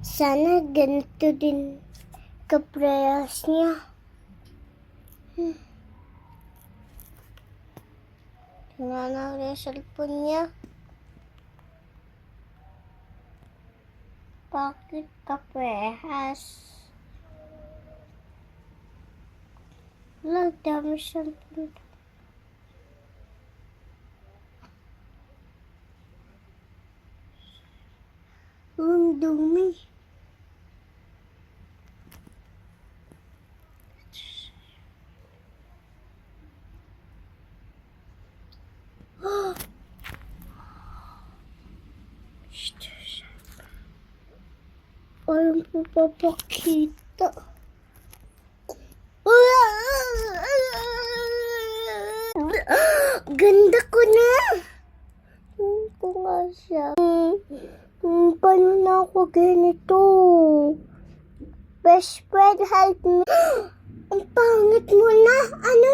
Sana ganito din kaprehas niya. Tingnan na yung cellphone niya. Bakit kaprehas? Wala, dami cellphone. Ang dumi. Walang papapakita. Ganda ko na. Ko nga siya. Paano na ako ganito? Best friend, help me. Ang pangit mo na. Ano